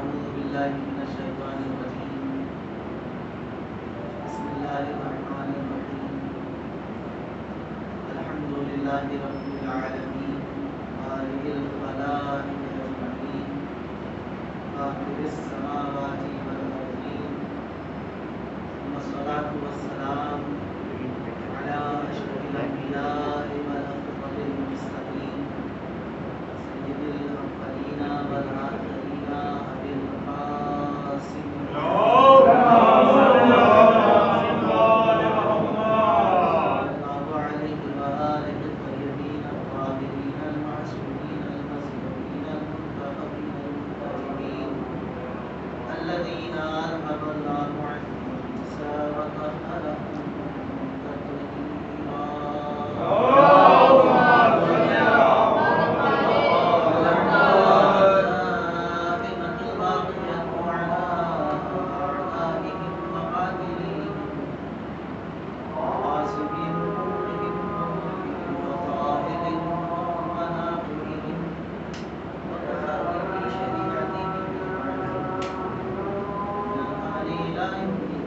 أعوذ بالله من الشيطان الرجيم. بسم الله الرحمن الرحيم. الحمد لله رب العالمين خالق الخلائق أجمعين فاطر السماوات والأرضين ثم الصلاة والسلام على أشرف الأنبياء والأفضل المرسلين سيد الأولين والآخرين أبي القاسم الذين أذهب الله عنهم الرجس وطهرهم تطهيرا. الدائمة الباقية على أعدائهم وقاتلهم وحاسبهم وطاهرهم وناقرهم وتحرك شريعتهم لا يمكن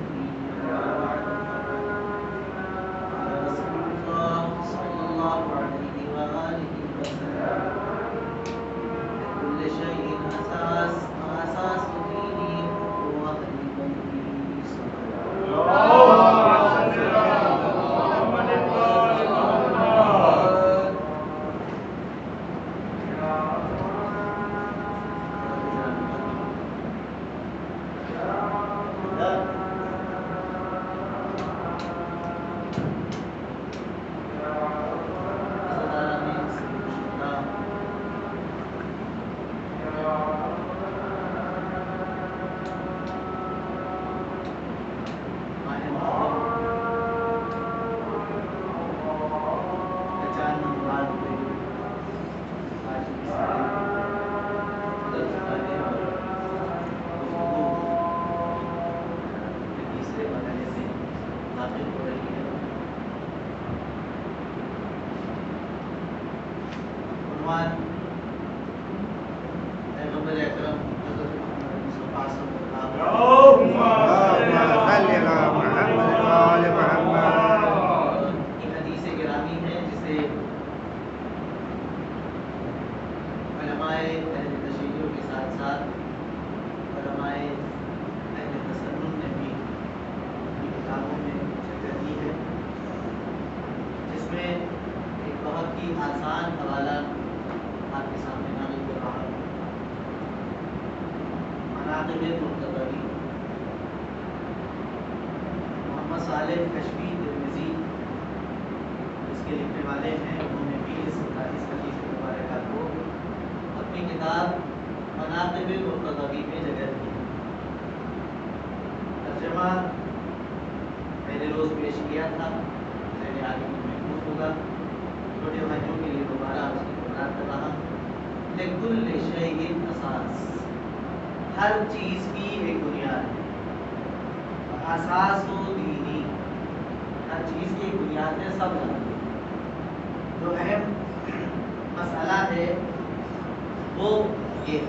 على رسول الله صلى الله عليه وآله وسلم لكل شيء أساس وأساس دينه هو أهل بيته صلى الله عليه پیغمبر اکرم حضرت محمد مصطفیٰ صلی اللہ علیہ وسلم کی حدیث گرامی ہے جسے علماء اہل تشیع کے ساتھ ساتھ علماء اہل تسنن نے بھی اپنی کتابوں میں جگہ دی ہے، جس میں ایک بہت ہی آسان حوالہ آپ کے سامنے نازل کر رہا ہوں۔ مناقب مرتضوی محمد صالح کشمی ترمذی اس کے لکھنے والے ہیں، انہوں نے بھی اس حدیث مبارکہ کو اپنی کتاب مناقب مرتضوی میں جگہ دی ہے۔ ترجمہ پہلے روز پیش کیا تھا، ذہن عالم میں محفوظ ہوگا۔ چھوٹے بھائیوں کے لیے دوبارہ اس کی تکرار کر رہا ہوں۔ لکل شیء اساس، ہر چیز کی ایک بنیاد ہے۔ اساس و دینی، ہر چیز کی ایک بنیاد ہے، سب جانتے ہیں۔ جو اہم مسئلہ ہے وہ یہ ہے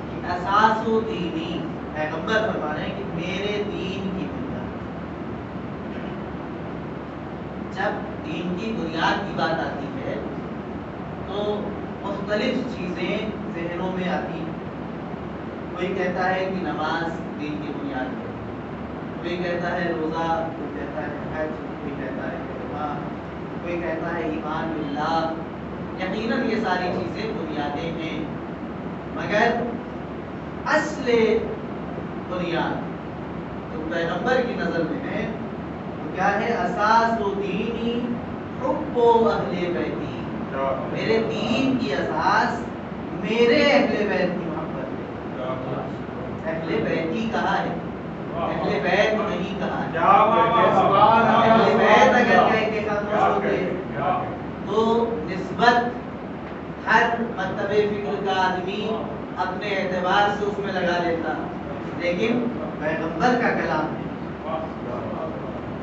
کہ اساس و دینی، پیغمبر فرما رہے ہیں کہ میرے دین کی بنیاد۔ جب دین کی بنیاد کی بات آتی ہے تو مختلف چیزیں ذہنوں میں آتی ہیں۔ کوئی کہتا ہے کہ نماز دین کی بنیاد ہے، کوئی کہتا ہے روزہ، کوئی کہتا ہے حج، کوئی کہتا ہے کلمہ، کوئی کہتا ہے ایمان باللہ۔ یقیناً یہ ساری چیزیں بنیادیں ہیں، مگر اصل بنیاد جو پیغمبر کی نظر میں ہے وہ کیا ہے؟ اساس و دینی حب و اہل بیتی، میرے دین کی اساس میرے اہل بیت کی محبت ہے۔ اہل بیتی کہا ہے، اہل بیت نہیں کہا ہے۔ اہل بیت اگر کہہ کے خاموش ہوتے تو نسبت ہر مکتب فکر کا آدمی اپنے اعتبار سے اس میں لگا لیتا، لیکن پیغمبر کا کلام ہے،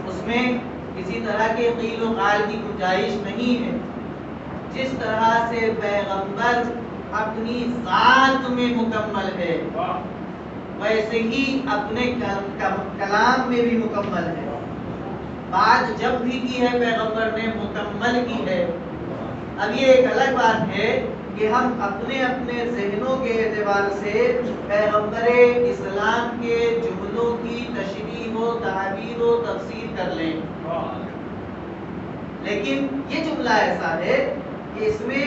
اس میں کسی طرح کے قیل و قال کی گنجائش نہیں ہے۔ جس طرح سے پیغمبر اپنی ذات میں مکمل ہے، ویسے ہی اپنے کلام میں بھی مکمل ہے. بات جب بھی کی ہے پیغمبر نے مکمل کی ہے. اب یہ ایک الگ بات ہے کہ ہم اپنے اپنے ذہنوں کے اعتبار سے پیغمبر اسلام کے جملوں کی تشریح و تعبیر و تفسیر کر لیں. لیکن یہ جملہ ایسا ہے کہ اس میں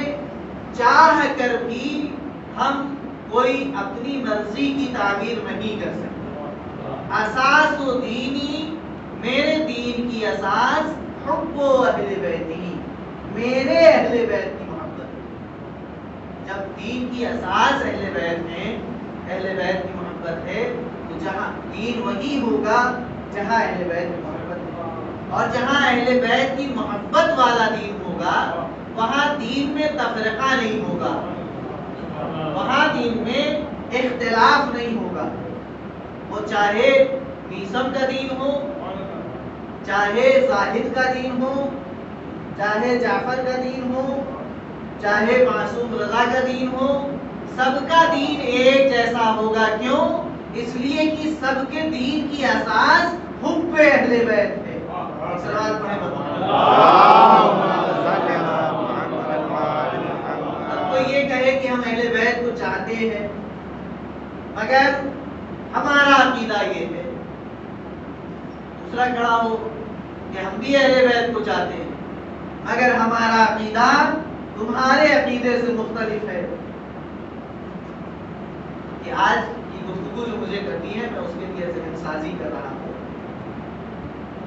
چاہ کر بھی ہم کوئی اپنی مرضی کی تعبیر نہیں کر سکتے. اساس و دینی، میرے دین کی اساس حب و اہل بیتی، میرے اہل بیت کی محبت. جب دین کی اساس اہل بیت ہے، اہل بیت کی محبت ہے، تو جہاں دین وہی ہوگا جہاں اہل بیت کی محبت ہے. اور جہاں اہل بیت کی محبت والا دین ہوگا وہاں دین میں تفرقہ نہیں ہوگا، وہاں دین میں اختلاف نہیں ہوگا. وہ چاہے میثم کا دین ہو، چاہے زاہد کا دین ہو، چاہے جعفر کا دین ہو، چاہے معصوم رضا کا دین ہو، سب کا دین ایک جیسا ہوگا. کیوں؟ اس لیے کہ سب کے دین کی اساس حب اہل بیت ہے. صلوات پڑھیں. اب کوئی یہ کہے کہ ہم اہل بیت کو چاہتے ہیں مگر ہمارا عقیدہ یہ ہے، دوسرا کھڑا ہو کہ ہم بھی اہل بیت کو چاہتے ہیں مگر ہمارا عقیدہ تمہارے عقیدے سے مختلف ہے. کہ آج کی گفتگو جو مجھے کرنی ہے میں اس کے لیے ذہن سازی کر رہا ہوں.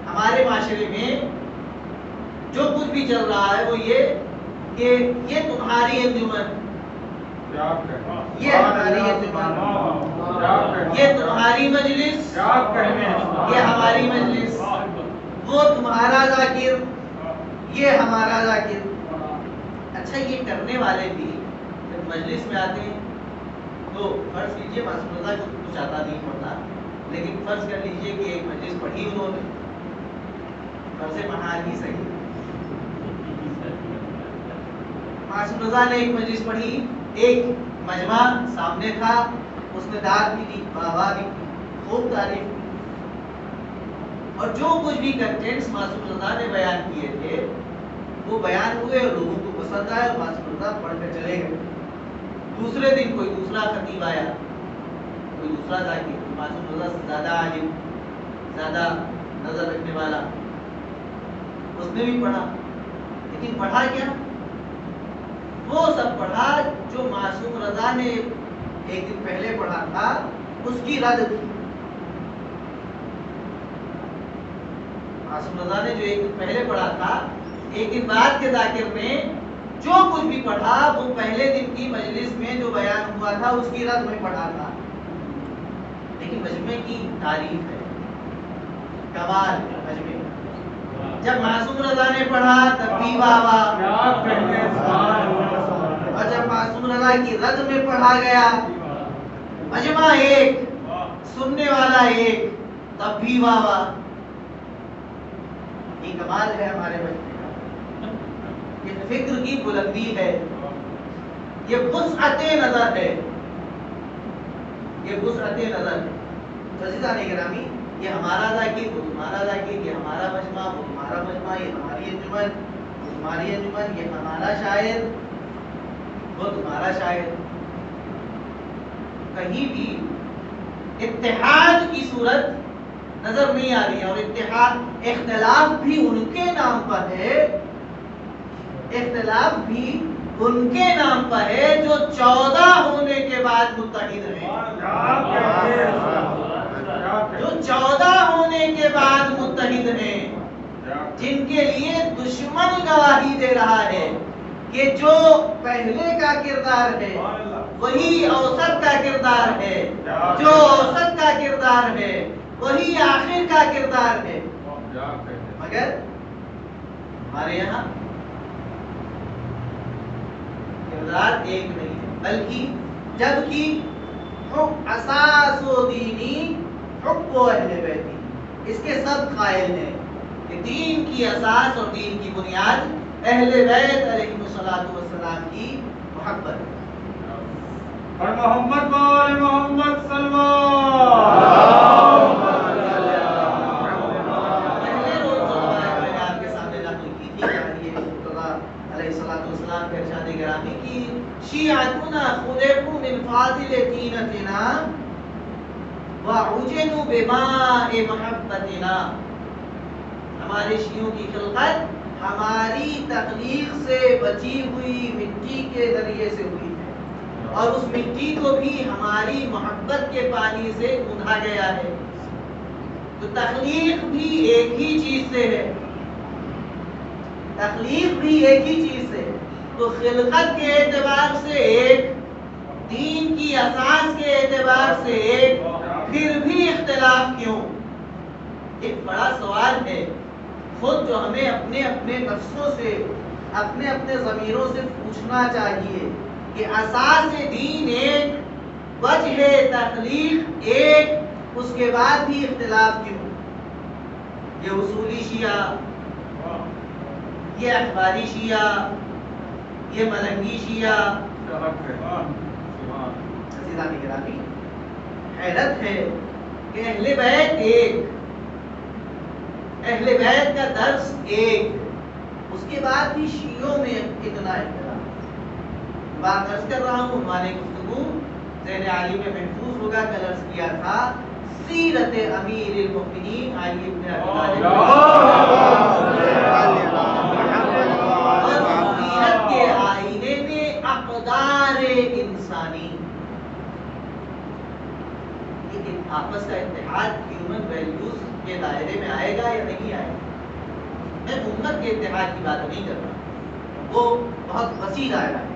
ہمارے معاشرے میں جو کچھ بھی چل رہا ہے وہ یہ کہ یہ تمہاری انجمن، یہ ہماری انجمن، یہ تمہاری مجلس، یہ ہماری مجلس، وہ تمہارا ذاکر، یہ ہمارا ذاکر. اچھا یہ کرنے والے بھی جب مجلس میں آتے ہیں تو فرض کیجئے معصوم رضا کو کچھ آتا نہیں ہوتا، لیکن فرض کر لیجئے کہ ایک مجلس پڑھی انہوں نے، فرض محال ہی صحیح، معصوم رضا نے ایک مجلس پڑھی، ایک مجمع سامنے تھا، اس نے داد بھی دی، واہ بھی کی، خوب تعریف کی، اور جو کچھ بھی کنٹینٹس معصوم رضا نے بیان کیے تھے وہ بیان ہوئے اور لوگوں کو پسند آئے اور معصوم رضا پڑھ کر چلے گئے. دوسرے دن کوئی دوسرا خطیب آیا، کوئی دوسرا ذاکر، معصوم رضا سے زیادہ عالم، زیادہ نظر رکھنے والا، اس نے بھی پڑھا. لیکن پڑھا کیا؟ وہ سب پڑھا جو معصوم رضا نے ایک دن پہلے پڑھا تھا اس کی رد تھی. معصوم رضا نے جو ایک دن پہلے پڑھا تھا، ایک دن بعد کے ذاکر نے جو کچھ بھی پڑھا وہ پہلے دن کی مجلس میں جو بیان ہوا تھا اس کی رد میں پڑھا تھا. لیکن مجمع کی تعریف ہے، کمال ہے مجمع. جب معصوم رضا نے پڑھا تب بھی واہ واہ، اور جب معصوم رضا کی رد میں پڑھا گیا مجمع ایک، سننے والا ایک، تب بھی واہ واہ. یہ کمال ہے ہمارے مجمع کا، یہ فکر کی بلندی ہے، یہ وسعت نظر ہے، یہ وسعت نظر ہے. عزیزان گرامی، یہ ہمارا ذاکر، وہ تمہارا ذاکر، یہ ہمارا مجمع، وہ تمہارا مجمع، یہ ہماری انجمن، وہ تمہاری انجمن، یہ ہمارا شاعر، وہ تمہارا شاعر. کہیں بھی اتحاد کی صورت نظر نہیں آ رہی ہے. اور اتحاد، اختلاف بھی ان کے نام پر ہے، اختلاف بھی ان کے نام پر ہے جو 14 ہونے کے بعد متحد ہیں، جو 14 ہونے کے بعد متحد ہیں، جن کے لیے دشمن گواہی دے رہا ہے کہ جو پہلے کا کردار ہے وہی اوسط کا کردار ہے، جو اوسط کا کردار ہے وہی آخر کا کردار ہے. مگر ہمارے یہاں کردار ایک نہیں ہے، بلکہ جبکہ اساس و دینی حب و اہل بیتی، اس کے سب قائل ہیں کہ دین کی اساس اور دین کی بنیاد اہل بیت علیہ الصلوۃ والسلام کی محبت ہے. اور محمد وآل محمد صلوات مفاضل طینتنا وعجنوا بماء محبتنا. ہمارے شیعوں کی خلقت ہماری تخلیق سے بچی ہوئی مٹی کے ذریعے سے ہوئی ہے، اور اس مٹی کو بھی ہماری محبت کے پانی سے گوندھا گیا ہے. تو تخلیق بھی ایک ہی چیز سے ہے، تخلیق بھی ایک ہی چیز سے. تو خلقت کے اعتبار سے ایک، دین کی اساس کے اعتبار سے ایک، پھر بھی اختلاف کیوں؟ ایک بڑا سوال ہے خود جو ہمیں اپنے اپنے نفسوں سے، اپنے اپنے ضمیروں سے پوچھنا چاہیے کہ اساس دین ایک، وجہ تخلیق ایک، اس کے بعد بھی اختلاف کیوں؟ یہ اصولی شیعہ، یہ اخباری شیعہ، یہ ملنگی شیعہ. عزیزان گرامی، حیرت ہے کہ اہل بیت ایک، اہل بیت کا درس ایک، اس کے بعد بھی شیعوں میں اتنا اختلاف. بات عرض کر رہا ہوں، عنوان گفتگو ذہن عالی میں محفوظ ہوگا. کل عرض کیا تھا سیرت امیر المؤمنین علی بن ابی طالب، اور سیرت کے آئینے میں اقدار انسانی. لیکن آپس کا اتحاد ہیومن ویلیوز کے دائرے میں آئے گا یا نہیں آئے گا؟ میں امت کے اتحاد کی بات نہیں کر رہا، وہ بہت وسیع دائرہ ہے،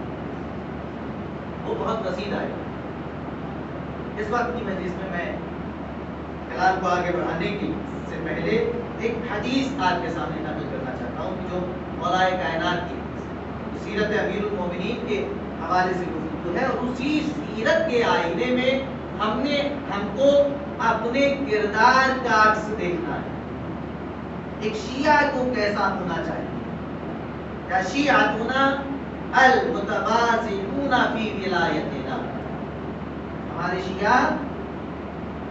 وہ بہت وسیع دائرہ ہے. اس وقت کی مجلس میں میں کلام کو آگے بڑھانے کے سے پہلے ایک حدیث آپ کے سامنے نقل کرنا چاہتا ہوں جو مولا کائنات کی سیرت امیر المومنین کے حوالے سے گفتگو ہے، اور اسی سیرت کے آئینے میں ہم کو اپنے کردار کا عکس دیکھنا ہے. ایک شیعہ کو کیسا ہونا چاہیے؟ یا شیعتنا المتبازلون فی ولایتنا، ہمارے شیعہ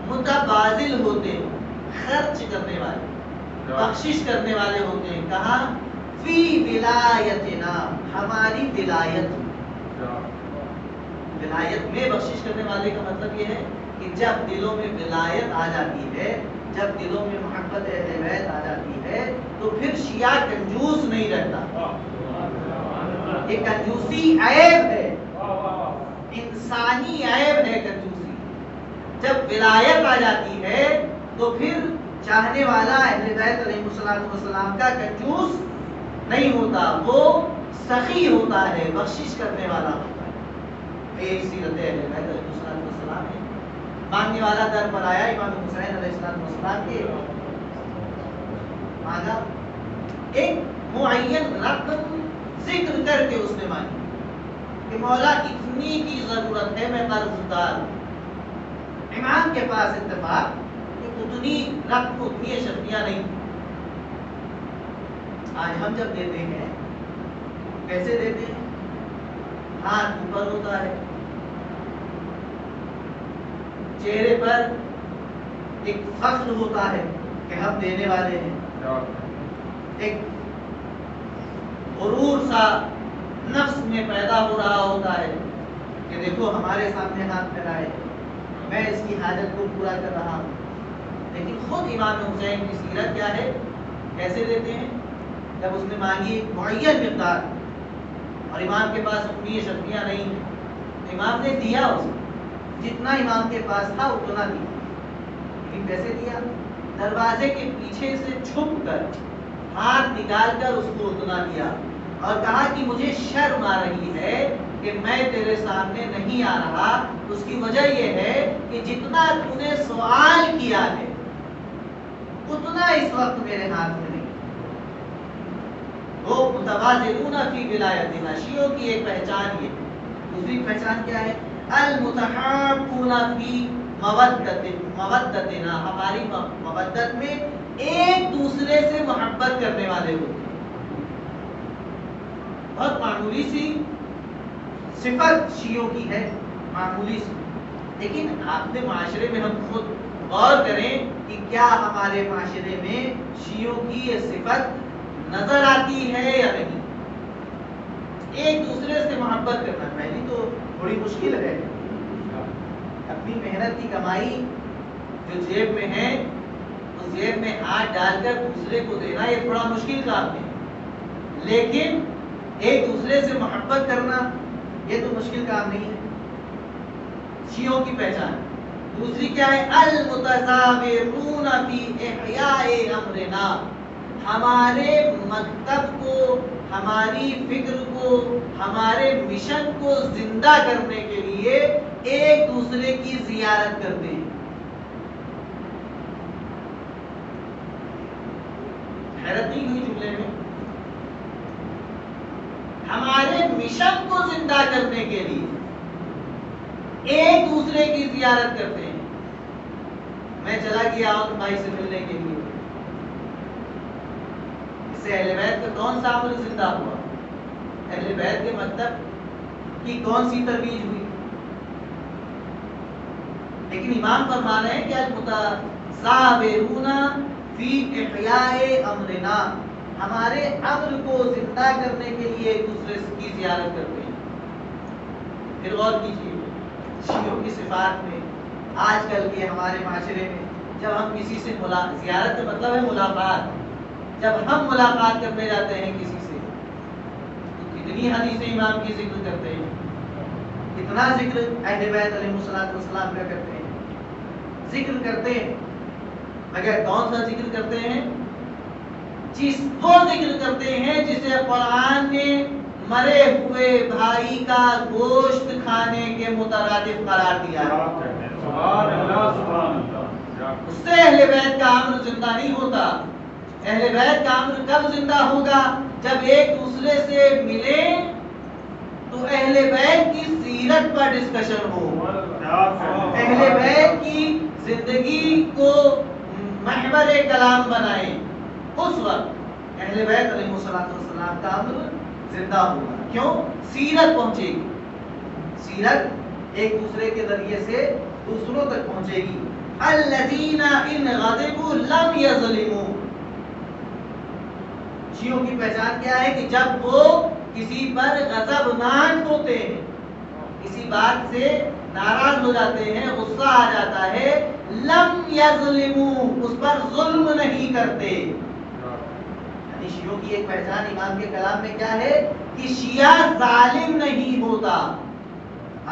متبازل ہوتے ہیں، خرچ کرنے والے، بخشش کرنے والے ہوتے ہیں. کہاں؟ فی ولایتنا، ہماری ولایت. ولایت میں بخشش کرنے والے کا مطلب یہ ہے کہ جب دلوں میں ولایت آ جاتی ہے، جب دلوں میں محبت اہل بیت آ جاتی ہے، تو پھر شیعہ کنجوس نہیں رہتا. یہ کنجوسی عیب ہے، انسانی عیب ہے کنجوسی. جب ولایت آ جاتی ہے تو پھر چاہنے والا اہل بیت علیہ السلام کا کنجوس نہیں ہوتا، وہ سخی ہوتا ہے، بخشش کرنے والا ہوتا ہے. ایک سیرت اہل بیت علیہ السلام ہے. مانگنے والا در پر آیا، امام حسین علیہ السلام کے مانگا، ایک معین رقم ذکر کر کے اس نے مانگی کہ مولا اتنی کی ضرورت ہے، میں قرض دار ہوں. امام کے پاس اتفاق کہ اتنی رقم، اتنی شرطیاں نہیں. آج ہم جب دیتے ہیں کیسے دیتے ہیں؟ ہاتھ اوپر ہوتا ہے، چہرے پر ایک فخر ہوتا ہے کہ ہم دینے والے ہیں، ایک غرور سا نفس میں پیدا ہو رہا ہوتا ہے کہ دیکھو ہمارے سامنے ہاتھ پھیلائے، میں اس کی حاجت کو پورا کر رہا ہوں. لیکن خود امام حسین کی سیرت کیا ہے؟ کیسے دیتے ہیں؟ جب اس نے مانگی معین مقدار اور امام کے پاس اتنی شرطیاں نہیں ہیں، تو امام نے دیا، اس کو جتنا امام کے پاس تھا اتنا دیا. لیکن کیسے دیا؟ دروازے کے پیچھے سے چھپ کر، ہاتھ نکال کر اس کو اتنا دیا، اور کہا کہ مجھے شرم آ رہی ہے کہ میں تیرے سامنے نہیں آ رہا. اس کی وجہ یہ ہے کہ جتنا تو نے سوال کیا ہے اتنا اس وقت میرے ہاتھ میں نہیں. وہ متبادلون فی ولایتنا، شیعوں کی ایک پہچان یہ. دوسری پہچان کیا ہے؟ المتحابون فی مودتنا، ہماری مودت میں ایک دوسرے سے محبت کرنے والے ہوتے ہیں. بہت معمولی سی صفت شیعوں کی ہے، معمولی سی، لیکن اپنے معاشرے میں ہم خود غور کریں کہ کیا ہمارے معاشرے میں شیعوں کی یہ صفت نظر آتی ہے یا نہیں. ایک دوسرے سے محبت کرنا پہلی تو بڑی مشکل ہے. اپنی محنت کی کمائی جو جیب میں ہے اس جیب میں ہاتھ ڈال کر دوسرے کو دینا یہ تھوڑا مشکل کام ہے، لیکن ایک دوسرے سے محبت کرنا یہ تو مشکل کام نہیں ہے۔ شیعوں کی پہچان دوسری کیا ہے؟ المتزاورون فی احیاء امرنا، ہمارے مکتب کو، ہماری فکر کو، ہمارے مشن کو زندہ کرنے کے لیے ایک دوسرے کی زیارت کرتے ہیں۔ حیرت نہیں ہوئی جملے میں؟ ہمارے مشن کو زندہ کرنے کے لیے ایک دوسرے کی زیارت کرتے ہیں۔ میں چلا گیا اور بھائی سے ملنے کے لیے، اس سے اہل بیت کا کون سا عمل زندہ ہوا؟ اہل بیت کے مکتب کی کون سی ترویج ہوئی؟ لیکن امام فرما رہے ہیں کہ المتزاورون فی احیاء امرنا، ہمارے امر کو زندہ کرنے کے لیے ایک دوسرے کی زیارت کرتے ہیں۔ پھر غور کیجیے شیعوں کی صفات میں، آج کل کے ہمارے معاشرے میں جب ہم کسی سے زیارت کا مطلب ہے ملاقات، جب ہم ملاقات کرنے جاتے ہیں کسی سے تو کتنی حدیث امام کی ذکر کرتے ہیں، کتنا ذکر اہل بیت علیہ الصلوۃ والسلام کا کرتے ہیں، ذکر کرتے ہیں، مگر کون سا ذکر کرتے ہیں؟ وہ ذکر کرتے ہیں جسے قرآن نے مرے ہوئے بھائی کا گوشت کھانے کے مترادف قرار دیا ہے۔ سبحان اللہ سبحان اللہ۔ اس سے اہل بیت کا امر زندہ نہیں ہوتا۔ اہل بیت کا امر کب زندہ ہوگا؟ جب ایک دوسرے سے ملیں تو اہل بیت کی سیرت پر ڈسکشن ہو، اہل بیت کی زندگی کو محور کلام بنائیں، اس وقت اہل بیت علیہ الصلوۃ والسلام کا امر زندہ ہوگا۔ کیوں؟ سیرت پہنچے گی، سیرت ایک دوسرے کے ذریعے سے دوسروں تک پہنچے گی۔ الذین ان غضبوا لم یظلموا، شیعوں کی پہچان کیا ہے کہ جب وہ کسی پر غضبناک ہوتے ہیں، کسی بات سے ناراض ہو جاتے ہیں، غصہ آ جاتا ہے، لم یظلموا، اس پر ظلم نہیں کرتے۔ شیعوں کی ایک پہچان امام کے کلام میں کیا ہے کہ شیعہ ظالم نہیں ہوتا۔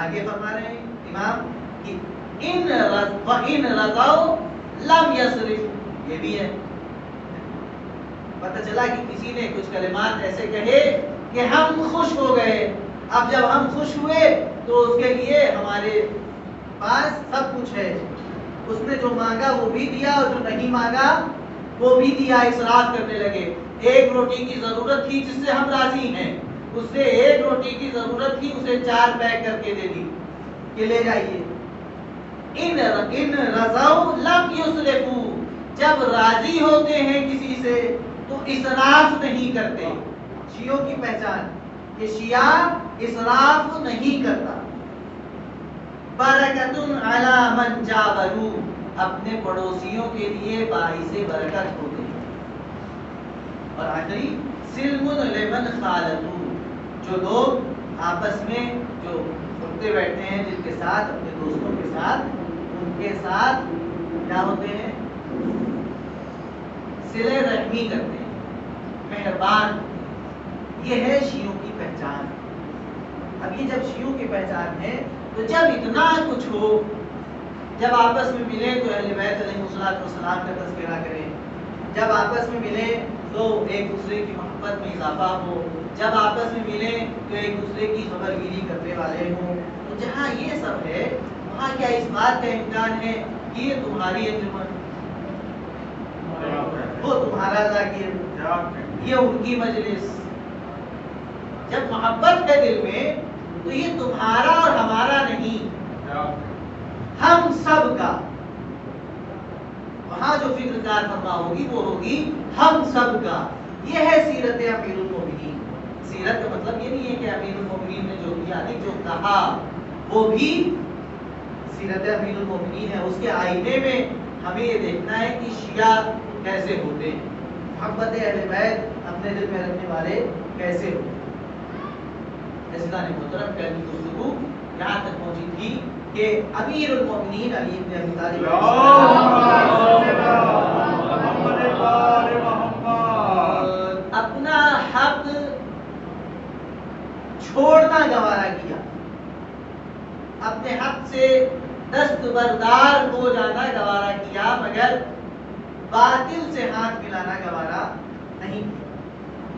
آگے فرما رہے ہیں امام کہ ان رضوا لم یصرفوا، یہ بھی ہے۔ پتہ چلا کہ کسی نے کچھ کلمات ایسے کہے کہ ہم خوش ہو گئے، اب جب ہم خوش ہوئے تو اس کے لیے ہمارے پاس سب کچھ ہے، اس نے جو مانگا وہ بھی دیا اور جو نہیں مانگا وہ بھی دیا، اسراف کرنے لگے۔ ایک روٹی کی ضرورت تھی جس سے ہم راضی ہیں، اس سے ایک روٹی کی ضرورت تھی، اسے 4 پیک کر کے دے دی کہ لے جائیے۔ ان رضوا لم یسرفوا، جب راضی ہوتے ہیں کسی سے تو اسراف نہیں کرتے۔ شیعوں کی پہچان کہ شیعہ اسراف نہیں کرتا۔ برکت علی من جاوروا، اپنے پڑوسیوں کے لیے باعث برکت ہوتے ہیں۔ اور آخری سلم لمن خالطوا، جو لوگ آپس میں جو اٹھتے بیٹھتے ہیں، جن کے ساتھ اپنے دوستوں کے ساتھ، ان کے ساتھ کیا ہوتے ہیں؟ صلہ رحمی کرتے ہیں، مہربان۔ یہ ہے شیعوں کی پہچان۔ اب یہ جب شیعوں کی پہچان ہے تو جب اتنا کچھ ہو، جب آپس میں ملے تو اہل بیت علیہ الصلوۃ والسلام کا تذکرہ کریں، جب آپس میں ملے تو ایک دوسرے کی محبت میں اضافہ ہو، جب آپس میں ملے تو ایک دوسرے کی خبرگیری کرنے والے ہوں، تو جہاں یہ سب ہے وہاں کیا اس بات کا امکان ہے کہ یہ تمہاری انجمن، وہ تمہارا ذاکر، یہ ان کی مجلس؟ جب محبت ہے دل میں تو یہ تمہارا اور ہمارا نہیں، ہم سب کا۔ وہاں جو فکر کار فرما ہوگی وہ ہوگی ہم سب کا۔ یہ ہے سیرت امیر المومنین۔ سیرت کا مطلب یہ نہیں ہے کہ امیر المومنین نے جو کیا نہیں، جو کہا وہ بھی سیرت امیر المومنین ہے۔ اس کے آئینے میں ہمیں یہ دیکھنا ہے کہ شیعہ کیسے ہوتے ہیں، محبت اہل بیت اپنے دل میں رکھنے والے کیسے ہوتے ہیں۔ عزیزان محترم، پہلی گفتگو یہاں تک پہنچی تھی کہ امیر المومنین علی بن ابی طالب اپنا حق چھوڑنا گوارا کیا، اپنے حق سے دستبردار ہو جانا گوارا کیا، مگر باطل سے ہاتھ ملانا گوارا نہیں کیا۔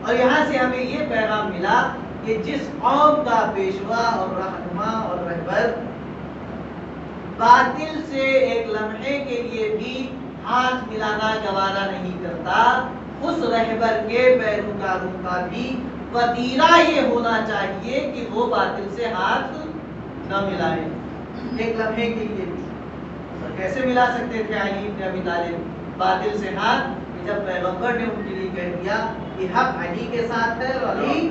اور یہاں سے ہمیں یہ پیغام ملا کہ جس قوم کا پیشوا اور رہنما اور رہبر باطل سے ایک لمحے کے لیے بھی ہاتھ ملانا گوارا نہیں کرتا، اس رہبر کے پیروکاروں کا بھی وتیرہ یہ ہونا چاہیے کہ وہ باطل سے ہاتھ نہ ملائے ایک لمحے کے لیے بھی۔ اور کیسے ملا سکتے تھے علی بن ابی طالب باطل سے ہاتھ؟ جب پیغمبر نے ان کے لیے کہہ دیا کہ حق علی کے ساتھ ہے اور علی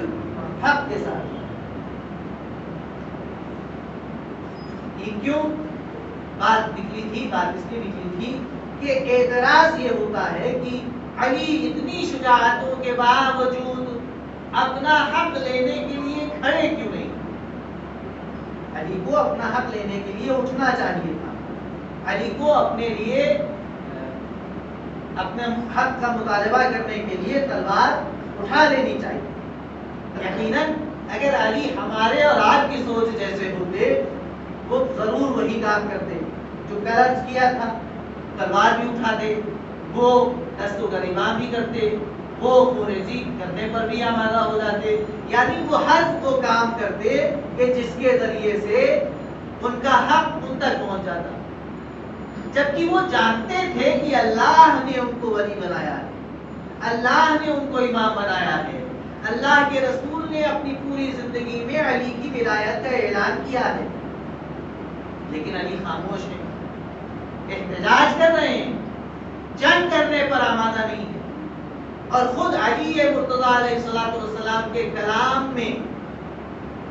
حق کے ساتھ ہے۔ یہ کیوں بات نکلی تھی؟ بات اس لیے نکلی تھی کہ اعتراض یہ ہوتا ہے کہ علی اتنی شجاعتوں کے باوجود اپنا حق لینے کے لیے کھڑے کیوں نہیں؟ علی کو اپنا حق لینے کے لیے اٹھنا چاہیے تھا، علی کو اپنے لیے اپنے حق کا مطالبہ کرنے کے لیے تلوار اٹھا لینی چاہیے۔ یقیناً اگر علی ہمارے اور آپ کی سوچ جیسے ہوتے وہ ضرور وہی کام کرتے جو قرض کیا تھا، تلوار بھی اٹھاتے، وہ دست و گریباں بھی کرتے، وہ خونریزی کرنے پر بھی آمادہ ہو جاتے، یعنی وہ ہر وہ کام کرتے کہ جس کے ذریعے سے ان کا حق ان تک پہنچ جاتا، جبکہ وہ جانتے تھے کہ اللہ نے ان کو ولی بنایا ہے، اللہ نے ان کو امام بنایا ہے، اللہ کے رسول نے اپنی پوری زندگی میں علی کی ولایت کا اعلان کیا ہے، لیکن علی خاموش ہے، احتجاج کر رہے ہیں، جنگ کرنے پر آمادہ نہیں ہے۔ اور خود علی مرتضیٰ علیہ السلام کے کلام میں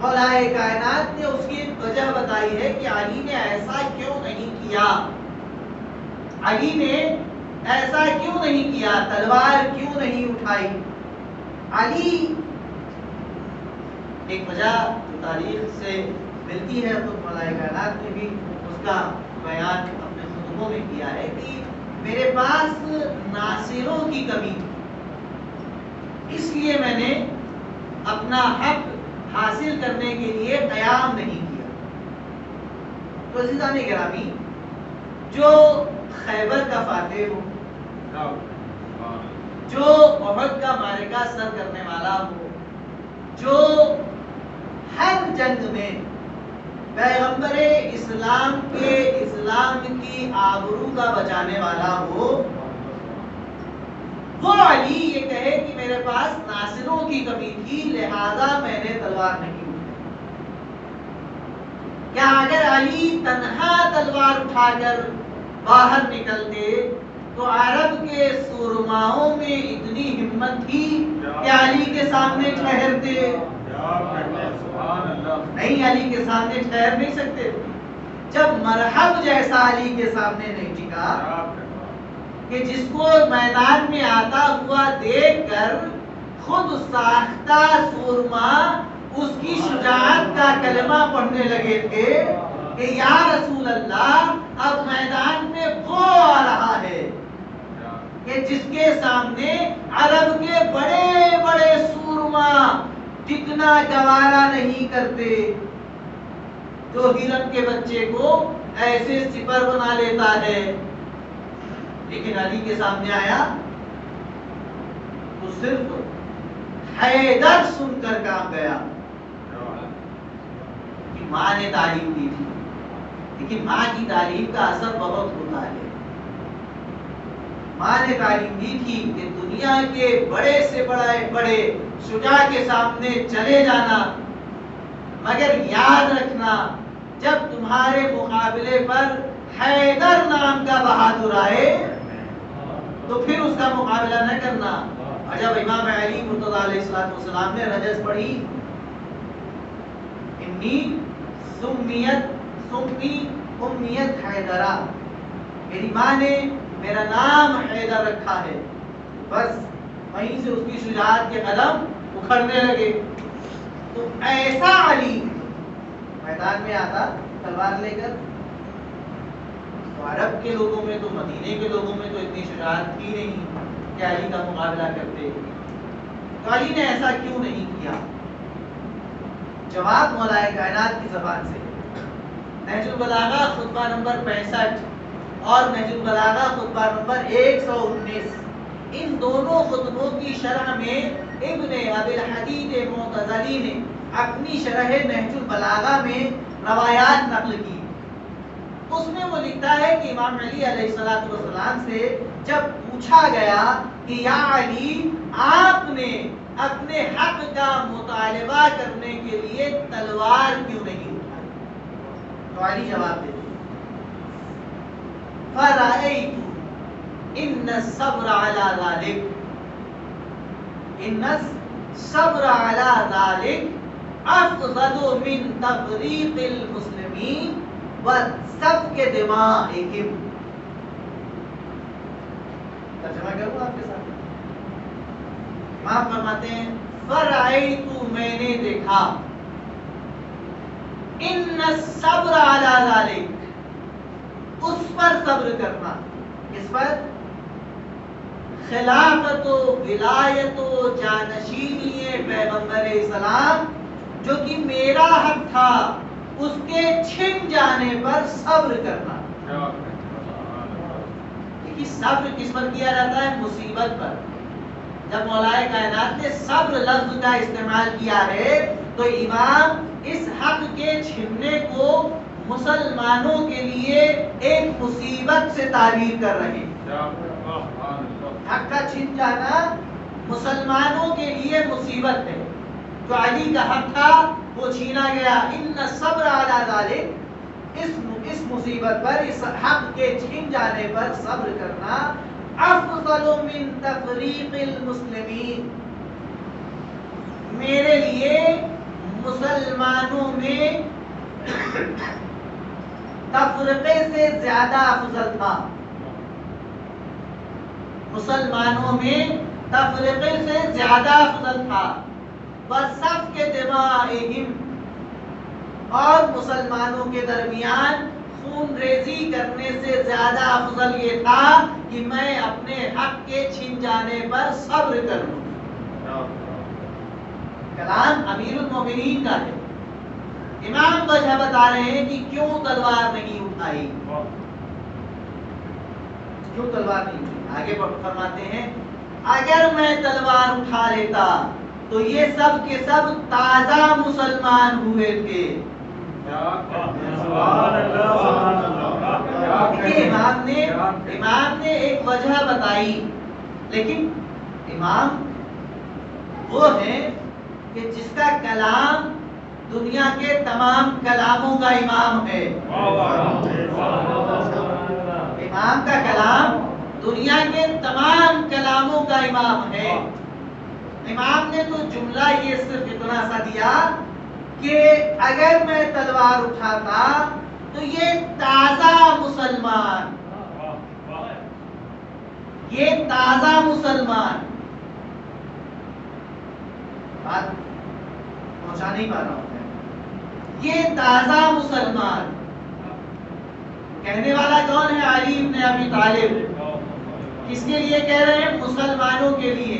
مولا کائنات نے اس کی وجہ بتائی ہے کہ علی نے ایسا کیوں نہیں کیا، علی نے ایسا کیوں نہیں کیا، تلوار کیوں نہیں اٹھائی۔ علی ایک وجہ جو تاریخ سے ملتی ہے، خود مولا کائنات نے بھی اس کا بیان اپنے خطبوں میں کیا ہے کہ میرے پاس ناصروں کی کمی، اس لیے میں نے اپنا حق حاصل کرنے کے لیے قیام نہیں کیا۔ تو عزیزان گرامی، جو خیبر کا فاتح ہو، جو احد کا معرکہ سر کرنے والا ہو، جو ہر جنگ میں پیغمبر اسلام کے اسلام کی آبرو کا بچانے والا ہو، وہ علی یہ کہے کہ میرے پاس ناصروں کی کمی تھی لہذا میں نے تلوار نہیں اٹھائی۔ کیا اگر علی تنہا تلوار اٹھا کر باہر نکلتے تو عرب کے سورماؤں میں اتنی ہمت تھی کہ علی کے سامنے ٹھہرتے؟ نہیں، علی کے سامنے ٹھہر نہیں سکتے۔ جب مرحب جیسا علی کے سامنے نہیں ٹکا کہ جس کو میدان میں آتا ہوا دیکھ کر خود ساختہ سورما اس کی شجاعت کا کلمہ پڑھنے لگے تھے کہ یا رسول اللہ، اب میدان میں وہ آ رہا ہے کہ جس کے سامنے عرب کے بڑے بڑے سورما ٹکنا گوارا نہیں کرتے، جو ہرن کے بچے کو ایسے سپر بنا لیتا ہے، لیکن علی کے سامنے آیا تو صرف حیدر سن کر کام گیا۔ کہ ماں نے تعلیم دی تھی، لیکن ماں کی تعلیم کا اثر بہت ہوتا ہے۔ ماں نے تعلیم دی تھی کہ دنیا کے بڑے سے بڑے شجاع کے سامنے چلے جانا، مگر یاد رکھنا جب تمہارے مقابلے پر حیدر نام کا بہادر آئے تو پھر اس کا مقابلہ نہ کرنا۔ اور جب امام علی مرتضیٰ علیہ السلام نے رجز پڑھی، انی امیت حیدرہ، میری ماں نے میرا نام حیدر رکھا ہے، بس وہیں سے اس کی شجاعت کے قدم اکھڑنے لگے۔ تو ایسا علی میدان میں آتا، تلوار لے کر. تو عرب کے لوگوں میں تو مدینے کے لوگوں میں تو اتنی شجاعت تھی نہیں کہ علی کا مقابلہ کرتے. تو علی نے ایسا کیوں نہیں کیا؟ جواب مولا کائنات کی زبان سے. نہج البلاغہ خطبہ نمبر 65 اور نہج البلاغہ خطبہ نمبر 119، ان دونوں خطبوں کی شرح میں ابن ابی الحدید معتزلی نے اپنی شرح نہج البلاغہ میں روایات نقل کی. اس میں وہ لکھتا ہے کہ امام علی علیہ السلام سے جب پوچھا گیا کہ یا علی، آپ نے اپنے حق کا مطالبہ کرنے کے لیے تلوار کیوں نہیں اٹھائی؟ تو علی جواب دیتے فَرَأَيْتُ إِنَّ الصَّبْرَ عَلَى ذَلِكَ إِنَّ الصَّبْرَ عَلَى ذَلِكَ أَفْضَلُ مِنْ تَفْرِيقِ الْمُسْلِمِينَ وَسَفْكِ دِمَائِهِمْ. ترجمہ کروں آپ کے ساتھ. امام فرماتے ہیں فَرَأَيْتُ، میں نے دیکھا، إِنَّ الصَّبْرَ عَلَى ذَلِكَ، اس پر صبر کرنا. اس پر؟ خلافت و ولایت و جانشینی پیغمبر اسلام جو کہ میرا حق تھا، اس کے چھن جانے پر صبر کرنا. دیکھیے صبر کس پر کیا جاتا ہے؟ مصیبت پر. جب مولا کائنات نے صبر لفظ کا استعمال کیا ہے تو امام اس حق کے چھننے کو مسلمانوں کے لیے ایک مصیبت سے تعبیر کر رہے ہیں. حق کا چھن جانا مسلمانوں کے لیے مصیبت ہے. جو علی کا حق تھا وہ چھینا گیا. ان الصبر علی ذلک، اس مصیبت پر، اس حق کے چھن جانے پر صبر کرنا افضل من تفریق المسلمین، میرے لیے مسلمانوں میں تفرقے سے زیادہ افضل تھا. مسلمانوں میں تفرقے سے زیادہ افضل تھا. وَسَفْكِ دِمَائِهِمْ، اور مسلمانوں کے درمیان خون ریزی کرنے سے زیادہ افضل یہ تھا کہ میں اپنے حق کے چھن جانے پر صبر کروں. کلام امیر المومنین کا ہے. امام وجہ بتا رہے ہیں کہ کیوں تلوار نہیں اٹھائی. کیوں تلوار نہیں اٹھائی؟ آگے فرماتے ہیں اگر میں تلوار اٹھا لیتا تو یہ سب کے سب تازہ مسلمان ہوئے تھے. امام نے ایک وجہ بتائی، لیکن امام وہ ہے کہ جس کا کلام دنیا کے تمام کلاموں کا امام ہے. امام کا کلام دنیا کے تمام کلاموں کا امام ہے. امام نے تو جملہ یہ صرف اتنا سا دیا کہ اگر میں تلوار اٹھاتا تو یہ تازہ مسلمان، یہ تازہ مسلمان، بات پہنچا نہیں پا رہا ہوں میں، یہ تازہ مسلمان کہنے والا کون ہے؟ علی ابن ابی طالب. کس کے لیے کہہ رہے ہیں؟ مسلمانوں کے لیے.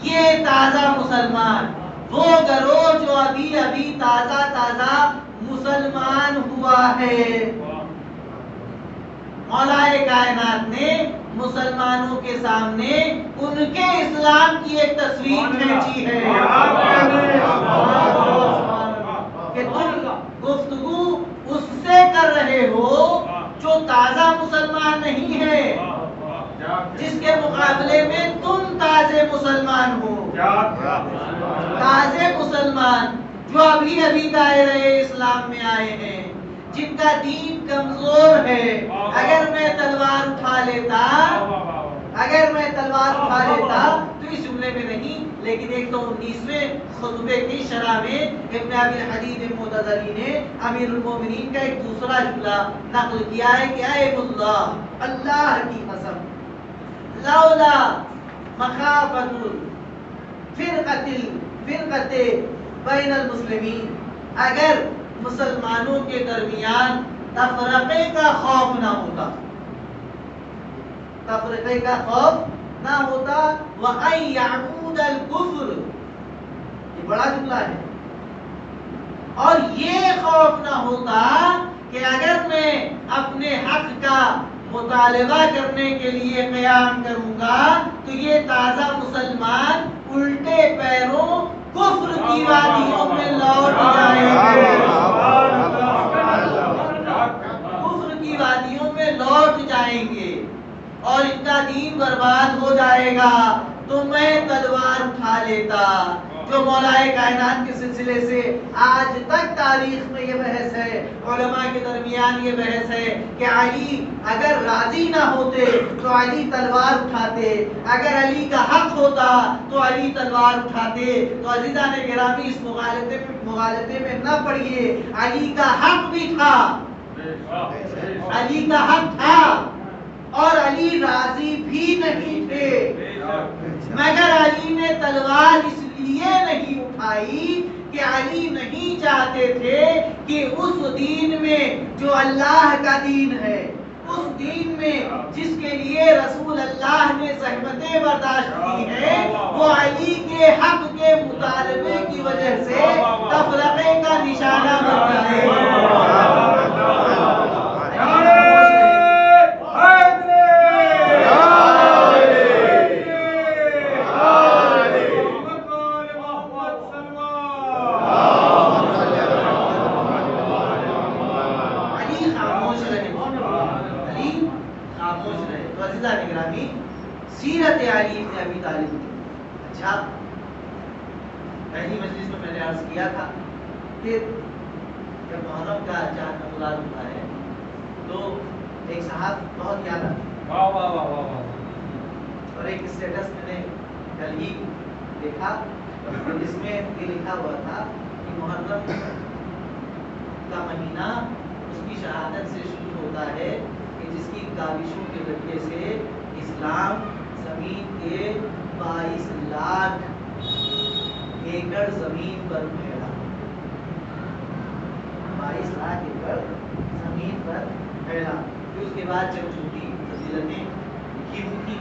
یہ تازہ مسلمان وہ گروہ جو ابھی ابھی تازہ مسلمان ہوا ہے. مولا کائنات نے مسلمانوں کے سامنے ان کے اسلام کی ایک تصویر کھینچی ہے کہ تم گفتگو اس سے کر رہے ہو جو تازہ مسلمان نہیں ہے، جس کے مقابلے میں تم تازے مسلمان ہو. تازے مسلمان جو ابھی ابھی دائرۂ اسلام میں آئے ہیں، جن کا دین کمزور ہے. اگر میں تلوار اٹھا لیتا تو اس جملے میں نہیں، لیکن 119ویں خطبے کی شرح میں ابن ابی الحدید معتزلی نے امیر المومنین کا ایک دوسرا جملہ نقل کیا ہے کہ اے اللہ، اللہ کی قسم، لولا مخافت فرقت بین المسلمین، اگر مسلمانوں کے درمیان تفرقے کا خوف نہ ہوتا، تفرقے کا خوف نہ ہوتا، وَأَن يَعُودَ الْكُفْرُ، یہ بڑا جملہ ہے، اور یہ خوف نہ ہوتا کہ اگر میں اپنے حق کا مطالبہ کرنے کے لیے قیام کروں گا تو یہ تازہ مسلمان الٹے پیروں کفر کی وادیوں میں لوٹ جائیں گے، کفر کی وادیوں میں لوٹ جائیں گے اور ان کا دین برباد ہو جائے گا، تو میں تلوار اٹھا لیتا۔ جو مولائے کائنات کے سلسلے سے آج تک تاریخ میں یہ بحث ہے، علماء کے درمیان یہ بحث ہے کہ علی اگر راضی نہ ہوتے تو علی تلوار اٹھاتے، اگر علی کا حق ہوتا تو علی تلوار اٹھاتے۔ تو عزیزان گرامی، اس مغالطے میں نہ پڑیے، علی کا حق بھی تھا، علی کا حق تھا اور علی راضی بھی نہیں تھے، مگر علی نے تلوار اس لیے نہیں اٹھائی کہ علی نہیں چاہتے تھے کہ اس دین میں جو اللہ کا دین ہے، اس دین میں جس کے لیے رسول اللہ نے زحمتیں برداشت کی ہیں، وہ علی کے حق کے مطالبے کی وجہ سے تفرقے کا نشانہ بن جائے۔ سیرت علی بن ابی طالب۔ اچھا، پہلی مجلس میں میں نے عرض کیا تھا کہ جب محرم کا 4 نومبر ہوتا ہے تو ایک صاحب بہت یاد آتا ہے، اور ایک اسٹیٹس میں نے کل ہی دیکھا جس میں یہ لکھا ہوا تھا کہ محرم کا مہینہ اس کی شہادت سے شروع ہوتا ہے کہ جس کی کاوشوں کے ذریعے سے اسلام زمین کے 22 لاکھ ایکڑ زمین پر پھیلا، 22 لاکھ ایکڑ زمین پر پھیلا۔ پھر اس کے بعد جب چھوٹی فضیلتیں لکھی ہوئی تھی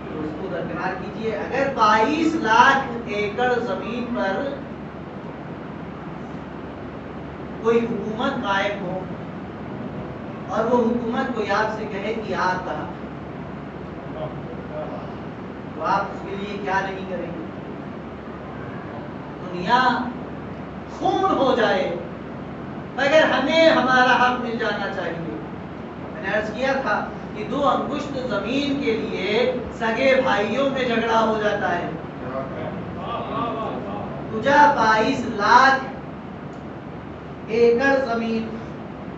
تو اس کو درکنار کیجئے۔ اگر 22 لاکھ ایکڑ زمین پر کوئی حکومت قائم ہو اور وہ حکومت کوئی آپ سے کہے کہ آپ کہا، تو آپ اس کے لیے کیا نہیں کریں گے؟ دنیا خون ہو جائے مگر ہمیں ہمارا حق مل جانا چاہیے۔ میں نے عرض کیا تھا کہ 2 انگشت زمین کے لیے سگے بھائیوں میں جھگڑا ہو جاتا ہے۔ تجھا 22 لاکھ ایکڑ زمین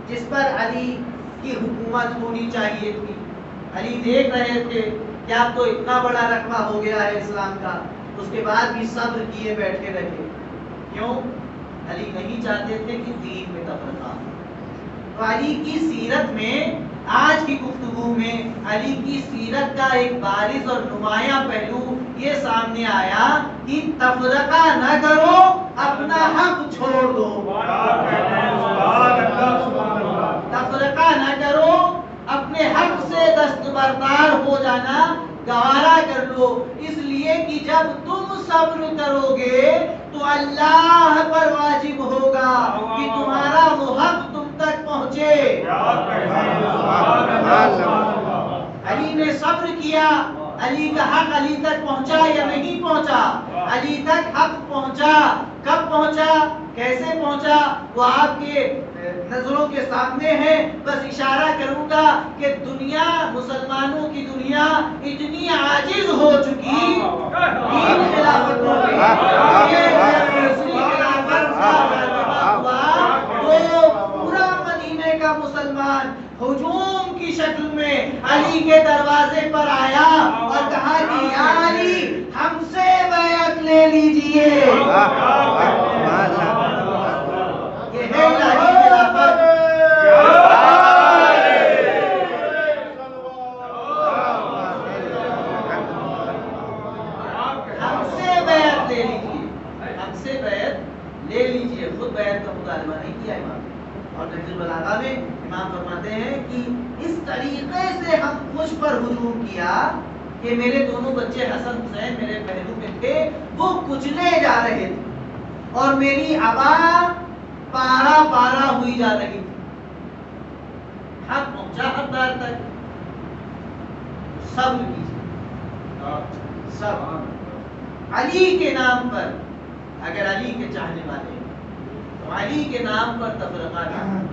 جس پر علی کی حکومت ہونی چاہیے تھی، علی دیکھ رہے تھے کہ اب تو اتنا بڑا رقبہ ہو گیا ہے اسلام کا، اس کے بعد بھی صبر کیے بیٹھے رہے۔ کیوں؟ علی نہیں چاہتے تھے کہ دین میں تفرقہ ہو۔ تو علی کی سیرت میں، آج کی گفتگو میں علی کی سیرت کا ایک بارز اور نمایاں پہلو یہ سامنے آیا کہ تفرقہ نہ کرو، اپنا حق چھوڑ دو، تفرقہ نہ کرو، اپنے حق سے دستبردار ہو جانا گوارا کر لو، اس لیے کہ جب تم صبر کرو گے تو اللہ پر واجب ہوگا کہ تمہارا وہ حق تم تک پہنچے۔ علی نے صبر کیا، علی کا حق علی تک پہنچا یا نہیں پہنچا؟ علی تک حق پہنچا۔ کب پہنچا؟ کیسے پہنچا؟ وہ آپ کے نظروں کے سامنے ہے، بس اشارہ کروں گا کہ دنیا، مسلمانوں کی دنیا اتنی عاجز ہو چکی، تین خلافتوں تو پورا مدینے کا مسلمان ہجوم کی شکل میں علی کے دروازے پر آیا اور کہا کہ یا علی ہم سے بیعت لے لیجئے۔ یہ ہے الہی خلافت۔ ہم سے بیعت لے لیجئے، ہم سے بیعت لے لیجئے۔ خود بیعت کا مطالبہ نہیں کیا امام طریقے سے ہم مجھ پر ہجوم کیا کہ میرے دونوں بچے حسن حسین میرے پہلو میں تھے، وہ کچلے جا رہے تھے اور میری آواز پارا پارا ہوئی جا رہی تھی، حق پہنچا حقدار تک۔ صبر کیجیے، صبر۔ علی کے نام پر اگر علی کے چاہنے والے ہیں تو علی کے نام پر تفرقہ نہ کریں۔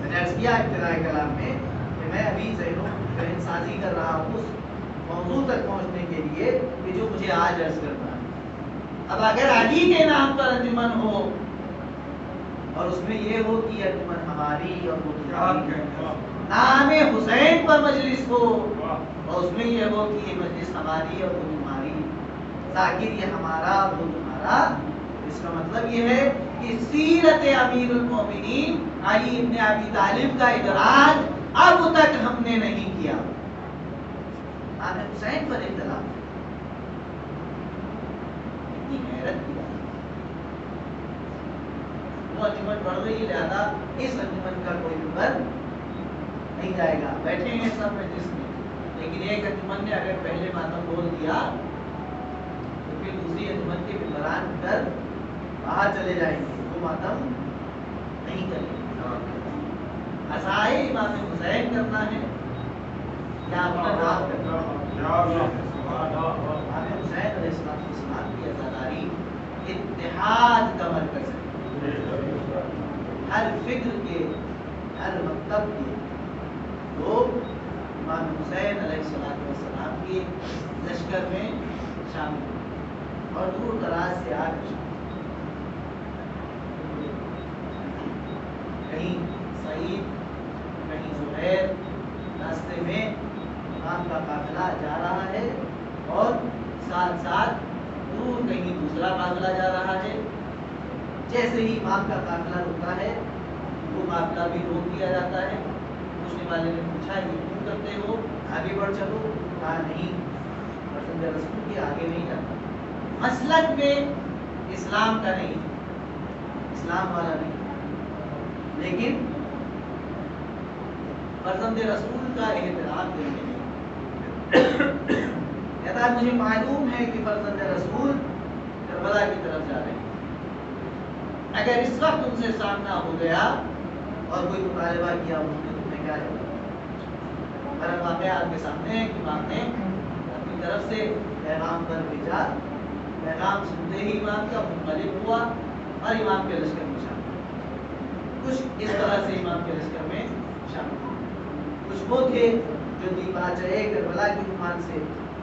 میں نے عرض کیا ابتدائی کلام میں کہ میں ابھی ذہن سازی کر رہا ہوں اس موضوع تک پہنچنے کے لیے کہ جو مجھے آج عرض کرنا ہے۔ اب اگر علی کے نام پر انجمن ہو اور اس میں یہ ہو کہ انجمن ہماری اور وہ تمہاری، نام حسین پر مجلس ہو اور اس میں یہ ہو کہ یہ مجلس ہماری اور وہ تمہاری، ذاکر یہ ہمارا وہ تمہارا، اس کا مطلب یہ ہے کہ سیرت امیر المومنین علی ابن ابی طالب کا ادراج اب تک ہم نے نہیں کیا۔ نام حسین پر اختلاف، اتنی حیرت کی بات۔ وہ انجمن بڑھ رہی، لہذا اس انجمن کا کوئی ممبر نہیں جائے گا، بیٹھے ہیں سب مجلس میں، لیکن ایک انجمن نے اگر پہلے ماتم بول دیا تو پھر دوسری انجمن کے ممبران کر باہر چلے جائیں گے، وہ ماتم نہیں کریں گے۔ عزائے امام حسین کرنا ہے یا اپنا نام کرنا ہے؟ امام حسین علیہ السلام کی عزاداری اتحاد کا مرکز ہے۔ ہر فکر کے، ہر مکتب کے لوگ امام حسین علیہ السلام کے لشکر میں شامل ہوئے اور دور دراز سے آ کر کہیں سعید، کہیں زبیر، راستے میں امام کا قافلہ جا رہا ہے اور ساتھ ساتھ دور کہیں دوسرا قافلہ جا رہا ہے۔ جیسے ہی امام کا قافلہ رکتا ہے وہ قافلہ بھی روک دیا جاتا ہے۔ پوچھنے والے نے پوچھا یہ کیوں کرتے ہو، آگے بڑھ چلو، کہا نہیں، فرزند رسول کے آگے نہیں جاتا۔ مسلک میں اسلام کا نہیں، اسلام والا نہیں، لیکن فرزند رسول کا احترام دینے میں کہتا ہے مجھے معلوم ہے کہ فرزند رسول کربلا کی طرف جا رہے ہیں، اگر اس وقت ان سے سامنا ہو گیا اور کوئی مطالبہ کیا انہوں نے تمہیں کیا جواب؟ میرا واقعہ آپ کے سامنے ہے کہ امام نے اپنی طرف سے پیغام پر بھیجا، پیغام سنتے ہی امام کا منقلب ہوا اور امام کے لشکر میں شامل ہوا۔ کچھ اس طرح سے امام کے لشکر میں شامل ہوئے، کچھ وہ تھے جو دیباچہ کربلا کی عنوان سے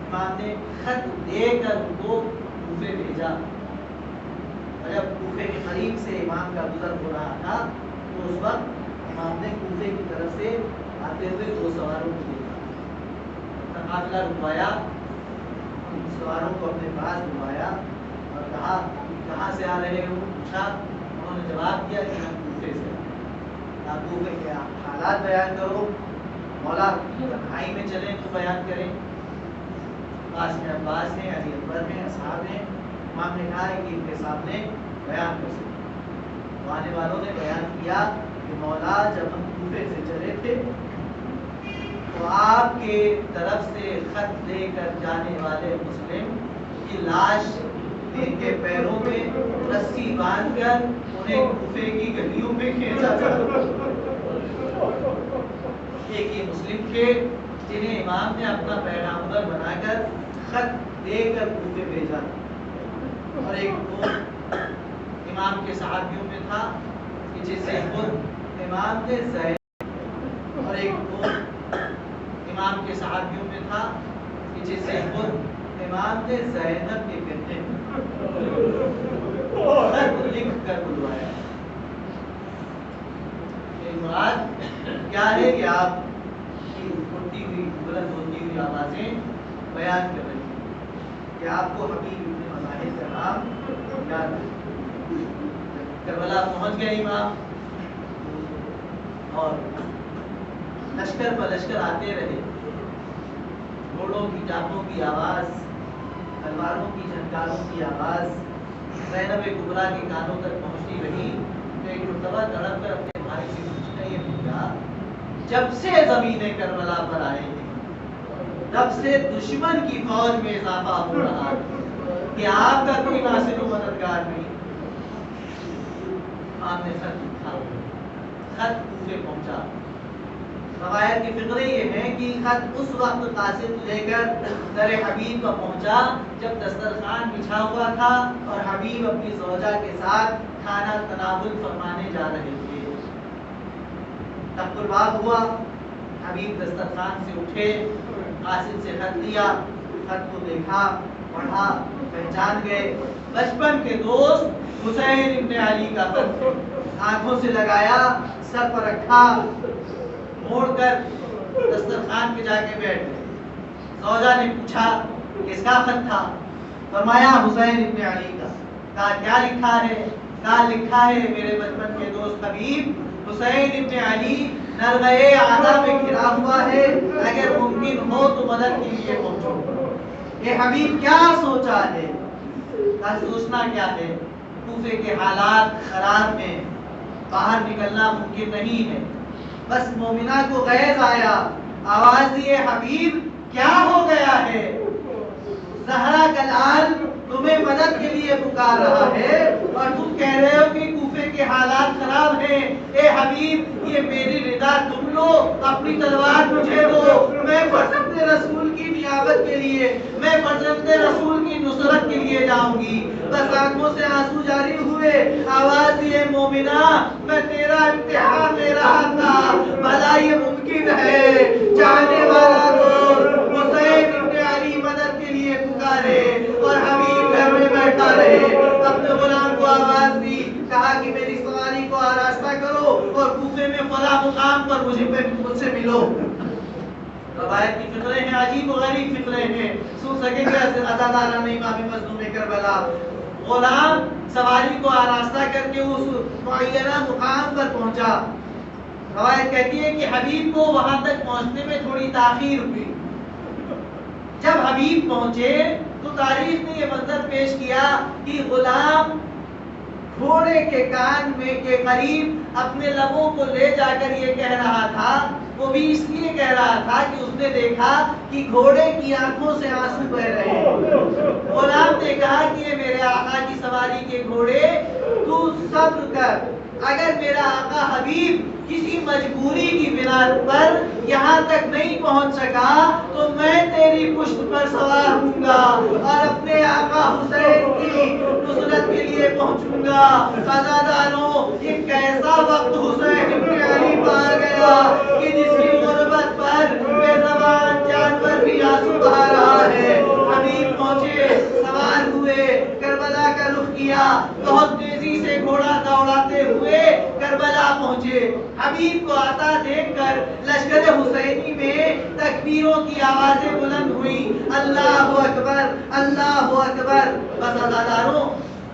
امام نے خط دے کر ان کو کوفے بھیجا، اور جب کوفے کے قریب سے امام کا گزر ہو رہا تھا تو اس وقت امام نے کوفے کی طرف سے آتے ہوئے دو سواروں کو دیکھا، قافلہ رکوایا، ان سواروں کو اپنے پاس بلوایا اور کہا کہاں سے آ رہے ہو، پوچھا، انہوں نے جواب دیا کہ ہم کوفے سے، آپ کوفے کے حالات بیان کرو، مولا تنہائی میں چلیں تو بیان کریں، پاس میں عباس ہیں، علی اکبر ہیں، اصحاب ہیں، امام نے کہا ہے کہ ان کے سامنے بیان کر سکتے۔ تو آنے والوں نے بیان کیا کہ مولا جب ہم کوفے سے چلے تھے تو آپ کے طرف سے خط لے کر جانے والے مسلم کی لاش ان کے پیروں میں رسی باندھ کر انہیں کوفے کی گلیوں میں کھینچا تھا۔ ایک یہ مسلم تھے جنہیں امام نے اپنا پیغامبر بنا کر خط دے کر کوفے بھیجا، اور ایک وہ امام کے صحابیوں میں تھا کہ جسے خود امام نے زینب، اور ایک وہ امام کے صحابیوں میں تھا کہ جسے خود امام نے زینب کے بیٹے خط لکھ کر بلوایا۔ مراد کیا ہے کہ آپ کی اٹھتی ہوئی بلند ہوتی ہوئی آوازیں بیان کر رہی ہیں کہ آپ کو حبیب ابن مظاہر کا نام یاد ہے۔ کربلا پہنچ گئے امام اور لشکر پر لشکر آتے رہے، گھوڑوں کی ٹاپوں کی آواز، تلواروں کی جھنکاروں کی آواز زینب کبریٰ کے کانوں تک پہنچتی رہی۔ تو ایک مرتبہ تڑپ کر اپنے بھائی سے پوچھتا یہ بھیا جب سے زمین کربلا پر آئے ہیں تب سے دشمن کی فوج میں اضافہ ہو رہا ہے کہ آپ کا کوئی ناصر و مددگار نہیں. آپ نے خط لکھا, خط کوفے پہنچا. روایت کی فکرے یہ ہے کہ خط اس وقت قاصد لے کر در حبیب پر پہنچا جب دسترخوان بچھا ہوا تھا اور حبیب اپنی زوجہ کے ساتھ کھانا تناول فرمانے جا رہے تھے. تب الباب ہوا, حبیب دسترخوان سے اٹھے, قاصد سے خط لیا, خط کو دیکھا, پڑھا, پہچان گئے بچپن کے دوست حسین ابن علی کا خط. آنکھوں سے لگایا, سر پر رکھا, موڑ کر دسترخوان پہ جا کے بیٹھ گئے. زوجہ نے پوچھا کس کا خط تھا؟ فرمایا حسین ابن علی کا. کہا کیا لکھا ہے؟ کہا لکھا ہے میرے بچپن کے دوست حبیب حسین ابن علی نرغے آدھا میں گھرا ہوا ہے, اگر ممکن ہو تو مدد کے لیے پہنچو. یہ حبیب کیا سوچا ہے؟ کہا سوچنا کیا ہے, کوفے کے حالات خراب ہیں, باہر نکلنا ممکن نہیں ہے. بس مومنہ کو غیظ آیا, آواز دیے حبیب کیا ہو گیا ہے؟ زہرا کا لال تمہیں مدد کے لیے پکار رہا ہے اور تم کہہ رہے ہو کہ کوفے کے حالات خراب ہیں. اے حبیب یہ میری رضا تم لو, اپنی تلوار مجھے دو, میں فرزند رسول کی نیابت کے لیے, میں فرزند رسول کی نصرت کے لیے جاؤں گی. بس آنکھوں سے آنسو جاری ہوئے, آواز دیے مومنہ میں تیرا امتحان لے رہا تھا, بھلا یہ ممکن ہے چاہنے والا تو حسین ابن علی مدد کے لیے پکارے اور حبیب گھر میں بیٹھا رہے. اپنے غلام کو آواز دی, کہا کہ میری سواری کو آراستہ کرو اور کوفے میں فلاں مقام پر مجھ سے ملو. روایت کی فکرے ہیں, عجیب و غریب فکرے ہیں, سن سکیں گے عزاداران امام مظلوم کربلا. غلام سواری کو آراستہ کر کے اس معینہ مقام پر پہنچا. روایت کہتی ہے کہ حبیب کو وہاں تک پہنچنے میں تھوڑی تاخیر ہوئی. جب حبیب پہنچے تو تاریخ نے یہ منظر پیش کیا کہ غلام گھوڑے کے کان میں کے قریب اپنے لبوں کو لے جا کر یہ کہہ رہا تھا, وہ بھی اس لیے کہہ رہا تھا کہ اس نے دیکھا کہ گھوڑے کی آنکھوں سے آنسو بہ رہے ہیں. غلام نے کہا کہ یہ میرے آقا کی سواری کے گھوڑے, تو صبر کر, اگر میرا آقا حبیب کسی مجبوری کی بنا پر یہاں تک نہیں پہنچ سکا تو میں تیری پشت پر سوار ہوں گا اور اپنے آقا حسین کی نصرت کے لیے پہنچوں گا. عزاداروں یہ کیسا وقت حسین ابن علی پا گیا کہ جس کی غربت پر بے زبان جانور بھی آنسو بہا رہا ہے. حبیب پہنچے, سوار ہوئے, کربلا کا رخ کیا, بہت تیزی سے گھوڑا دوڑاتے ہوئے کربلا پہنچے. حبیب کو آتا دیکھ کر لشکر حسینی میں تکبیروں کی آوازیں بلند ہوئی, اللہ اکبر, اللہ اکبر. بس عزاداروں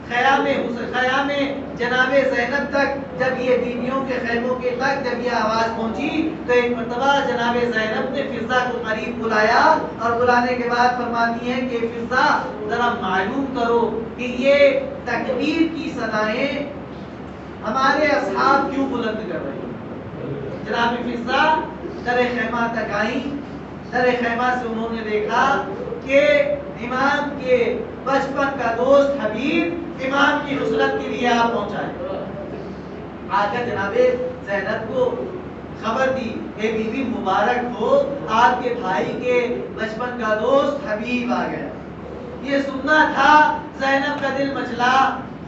خیام جناب زینب تک جب یہ بیویوں کے خیموں کے تک جب یہ آواز پہنچی تو ایک مرتبہ جناب زینب نے فضا کو قریب بلایا اور بلانے کے بعد فرماتی ہیں کہ فضا ذرا معلوم کرو کہ یہ تکبیر کی صدائیں ہمارے اصحاب کیوں بلند کر رہے ہیں. جناب فضا در خیمہ تک آئیں. در خیمہ سے انہوں نے دیکھا کہ امام کے بچپن کا دوست حبیب امام کی نصرت کے لیے آپ پہنچا ہے. آ کر جناب زینب کو خبر دی کہ بی بی مبارک ہو, آپ کے بھائی کے بچپن کا دوست حبیب آ گیا. یہ سننا تھا, زینب کا دل مچلا,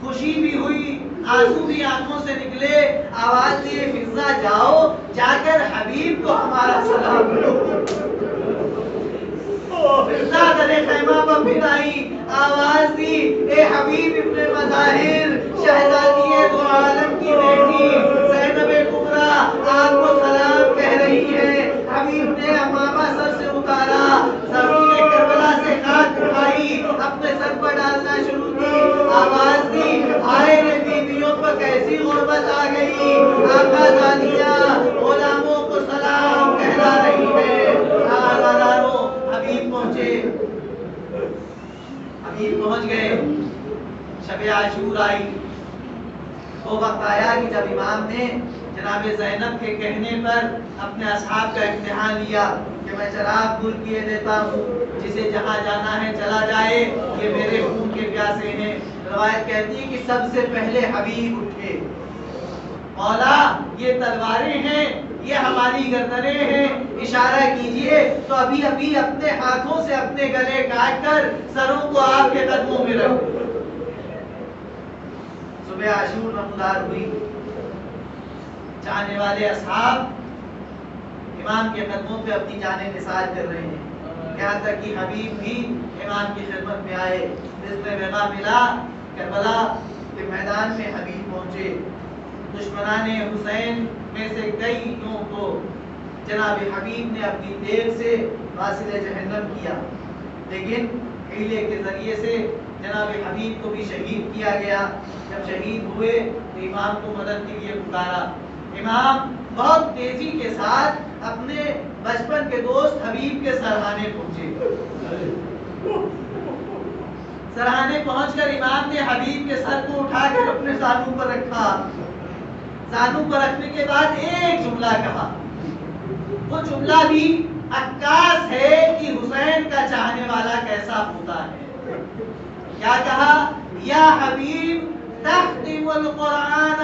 خوشی بھی ہوئی, آنسو بھی آنکھوں سے نکلے. آواز دیے فضا جاؤ, جا کر حبیب کو ہمارا سلام دو. فضا در خیمہ پر پھر آئی, آواز دی اے حبیب ابن مظاہر, شہزادی دو عالم کی بیٹی زینب کبریٰ آپ کو سلام کہہ رہی ہے. حبیب نے امامہ سر سے اتارا, زمین کربلا سے خاک اٹھائی, اپنے سر پر ڈالنا شروع کی. آواز دی آئے رے بیویوں پر کیسی غربت آ گئی, آقا زادیاں غلاموں کو سلام کہلا رہی ہے. عزاداروں حبیب پہنچے, حبیب پہنچ گئے. شب عاشور آئی, وہ وقت آیا کہ جب امام نے جناب زینب کے کہنے پر اپنے اصحاب کا امتحان لیا کہ میں چراغ گل کیے دیتا ہوں، جسے جہاں جانا ہے چلا جائے، یہ میرے خون کے پیاسے ہیں۔ روایت کہتی ہے کہ سب سے پہلے حبیب اٹھے، مولا یہ تلواریں ہیں، یہ ہماری گردنیں ہیں، اشارہ کیجئے۔ تو ابھی ابھی اپنے ہاتھوں سے اپنے گلے کاٹ کر سروں کو آپ کے قدموں میں رکھ دو۔ صبح عاشور نمودار ہوئی، چاہنے والے اصحاب امام کے قدموں پہ اپنی جانیں نثار کر رہے ہیں، یہاں تک کہ حبیب بھی امام کی خدمت میں آئے۔ رزق وفا ملا، کربلا کے میدان میں حبیب پہنچے۔ دشمنان حسین میں سے کئی یوں تو جناب حبیب نے اپنی تیر سے واصل جہنم کیا، لیکن حیلے کے ذریعے سے جناب حبیب کو بھی شہید کیا گیا۔ جب شہید ہوئے تو امام کو مدد کے لیے پکارا۔ امام بہت تیزی کے ساتھ اپنے بچپن کے دوست حبیب کے سرہانے پہنچے۔ سرہانے پہنچ کر امام نے حبیب کے سر کو اٹھا کر اپنے زانو پر رکھا۔ زانو پر رکھنے کے بعد ایک جملہ کہا، وہ جملہ بھی عکاس ہے کہ حسین کا چاہنے والا کیسا ہوتا ہے۔ کیا کہا؟ یا حبیب تختم القرآن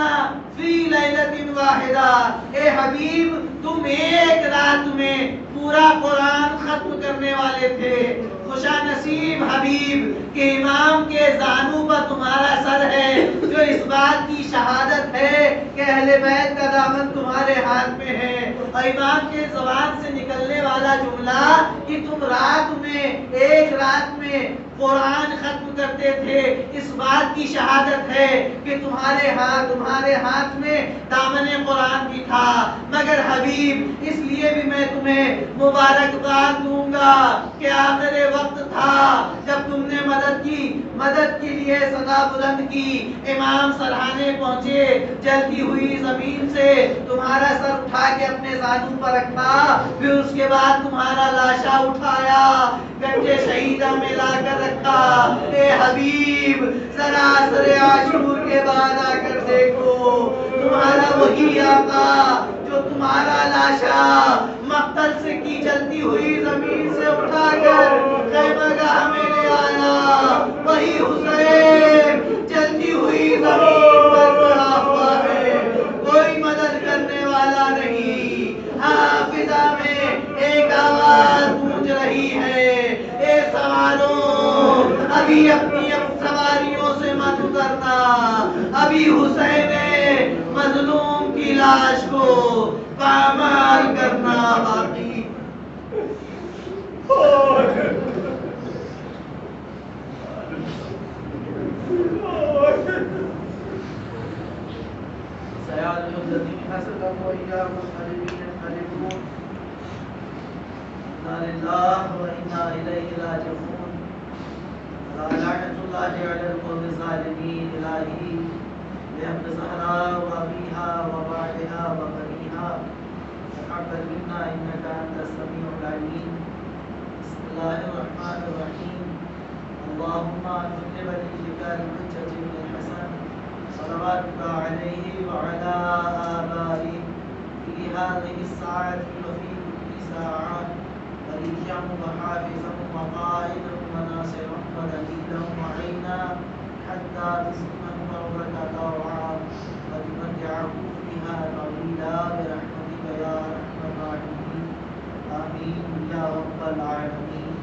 فی لیلۃ واحدہ، اے حبیب تم ایک رات میں پورا قرآن ختم کرنے والے تھے۔ خوشا نصیب حبیب کہ امام کے زانو پر تمہارا سر ہے، جو اس بات کی شہادت ہے کہ اہل بیت کا دامن تمہارے ہاتھ میں ہے۔ اور امام کے زبان سے نکلنے والا جملہ کہ تم رات میں ایک رات میں قرآن ختم کرتے تھے، اس بات کی شہادت ہے کہ تمہارے ہاتھ میں دامن قرآن بھی تھا۔ مگر حبیب اس لیے بھی میں تمہیں مبارکباد دوں گا کہ آخر وقت تھا جب تم نے مدد کے لیے صدا بلند کی، امام سرہانے پہنچے، جلتی ہوئی زمین سے تمہارا سر اٹھا کے اپنے زانو پر رکھا، پھر اس کے بعد تمہارا لاشا اٹھایا، گنج شہیدہ میں لا کر رکھا۔ اے حبیب ذرا عصر عاشور کے بعد آ کر دیکھو، تمہارا وہی آقا جو تمہارا لاشا مقتل سے کی جلتی ہوئی زمین سے اٹھا کر خیمہ گاہ میں لے آیا، وہی حسین جلتی ہوئی زمین پر پڑا ہوا ہے، کوئی مدد کرنے والا نہیں۔ ہاں فضا میں ایک آواز گونج رہی ہے، اے سواروں ابھی اپنی سواریوں سے مت اترنا، ابھی حسین مظلوم کی لاش کو پامال کرنا باقی۔ سیاد الذین حسدهم وإياكم قریبین قریبون، انا للہ وإنا الیہ راجعون، لعنۃ اللہ علی القوم الظالمین۔ الہی بحق زہرا وابیہا وبعدہا وبنیہا تقبل منا انک انت السمیع العلیم۔ بسم اللہ الرحمن الرحیم۔ اللہم انزل ولیک الحجۃ بن الحسن صلواتک علیہ وعلی آبائہ فی ہذہ الساعۃ وفی کل ساعۃ ولیہ وحافظا وقائدا وناصرا ودلیلا وعینا حتی تسکنہ أرضك طوعا وتمتعه فيها طويلا برحمتك يا أرحم الراحمين آمين يا رب العالمين۔